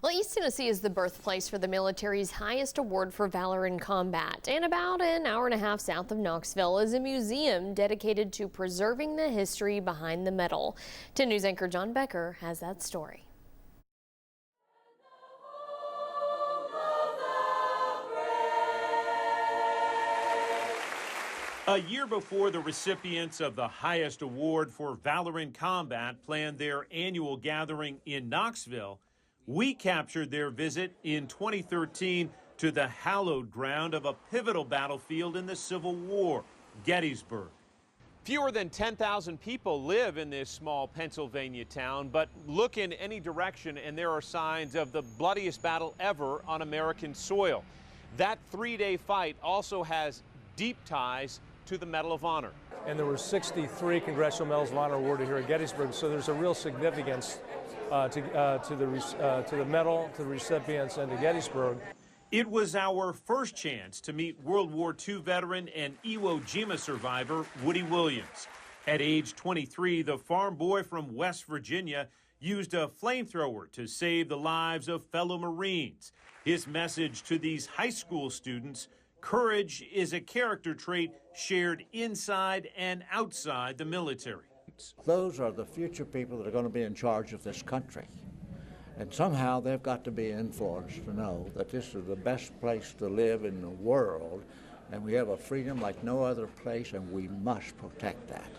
Well, East Tennessee is the birthplace for the military's highest award for valor in combat. And about an hour and a half south of Knoxville is a museum dedicated to preserving the history behind the medal. 10 News anchor John Becker has that story. A year before the recipients of the highest award for valor in combat planned their annual gathering in Knoxville, we captured their visit in 2013 to the hallowed ground of a pivotal battlefield in the Civil War, Gettysburg. Fewer than 10,000 people live in this small Pennsylvania town, but look in any direction and there are signs of the bloodiest battle ever on American soil. That three-day fight also has deep ties to the Medal of Honor. And there were 63 Congressional Medals of Honor awarded here at Gettysburg, so there's a real significance to the medal, to the recipients, and to Gettysburg. It was our first chance to meet World War II veteran and Iwo Jima survivor Woody Williams. At age 23, the farm boy from West Virginia used a flamethrower to save the lives of fellow Marines. His message to these high school students: courage is a character trait shared inside and outside the military. Those are the future people that are going to be in charge of this country. And somehow they've got to be influenced to know that this is the best place to live in the world, and we have a freedom like no other place, and we must protect that.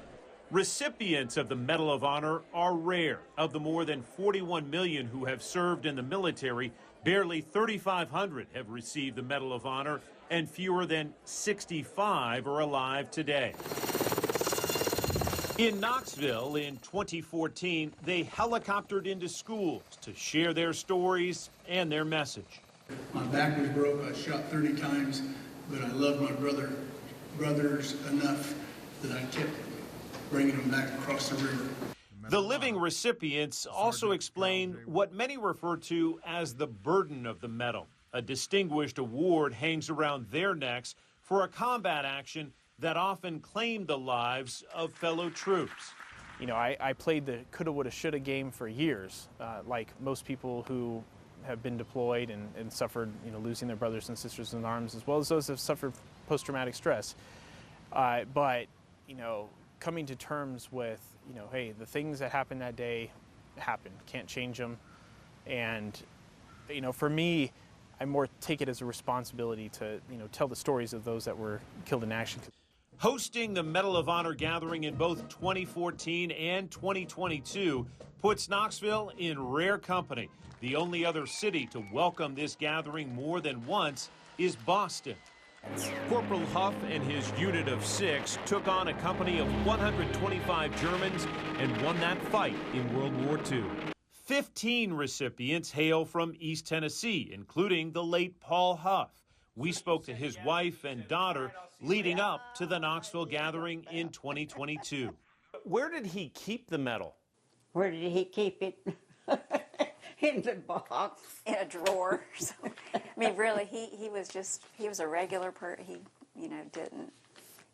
Recipients of the Medal of Honor are rare. Of the more than 41 million who have served in the military, barely 3,500 have received the Medal of Honor, and fewer than 65 are alive today. In Knoxville in 2014, they helicoptered into schools to share their stories and their message. My back was broke, I shot 30 times, but I loved my brothers enough that I kept bringing them back across the river. The living recipients also explain what many refer to as the burden of the medal. A distinguished award hangs around their necks for a combat action that often claimed the lives of fellow troops. You know, I played the coulda, woulda, shoulda game for years, like most people who have been deployed and suffered, you know, losing their brothers and sisters in arms, as well as those that have suffered post-traumatic stress. But, you know, coming to terms with, you know, hey, the things that happened that day happened, can't change them. And, you know, for me, I more take it as a responsibility to, you know, tell the stories of those that were killed in action. Hosting the Medal of Honor gathering in both 2014 and 2022 puts Knoxville in rare company. The only other city to welcome this gathering more than once is Boston. Corporal Huff and his unit of 6 took on a company of 125 Germans and won that fight in World War II. 15 recipients hail from East Tennessee, including the late Paul Huff. We spoke to his wife and daughter leading up to the Knoxville gathering in 2022. Where did he keep the medal? Where did he keep it? In the box. In a drawer. So, I mean, really, he was a regular person. He, you know,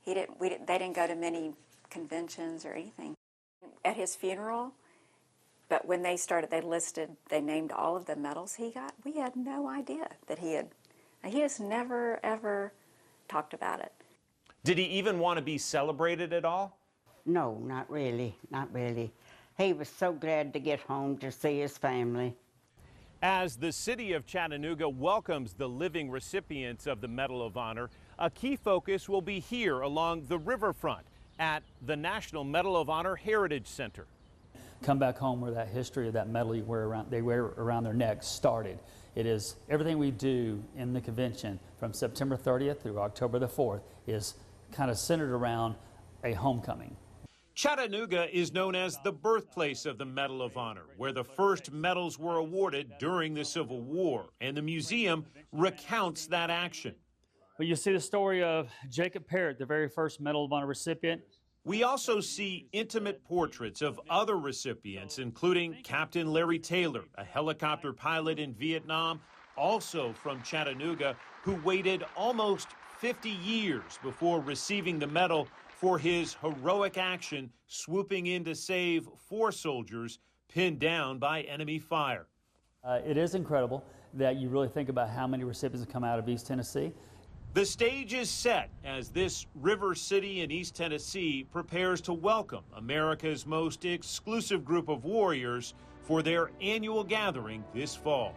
they didn't go to many conventions or anything. At his funeral, but when they named all of the medals he got. We had no idea that he has never, ever talked about it. Did he even want to be celebrated at all? No, not really, not really. He was so glad to get home to see his family. As the city of Chattanooga welcomes the living recipients of the Medal of Honor, a key focus will be here along the riverfront at the National Medal of Honor Heritage Center. Come back home where that history of that medal they wear around their neck started. It is everything we do in the convention from September 30th through October the 4th is kind of centered around a homecoming. Chattanooga is known as the birthplace of the Medal of Honor, where the first medals were awarded during the Civil War, and the museum recounts that action. But you see the story of Jacob Parrott, the very first Medal of Honor recipient. We also see intimate portraits of other recipients, including Captain Larry Taylor, a helicopter pilot in Vietnam, also from Chattanooga, who waited almost 50 years before receiving the medal for his heroic action swooping in to save 4 soldiers pinned down by enemy fire. It is incredible that you really think about how many recipients have come out of East Tennessee. The stage is set as this river city in East Tennessee prepares to welcome America's most exclusive group of warriors for their annual gathering this fall.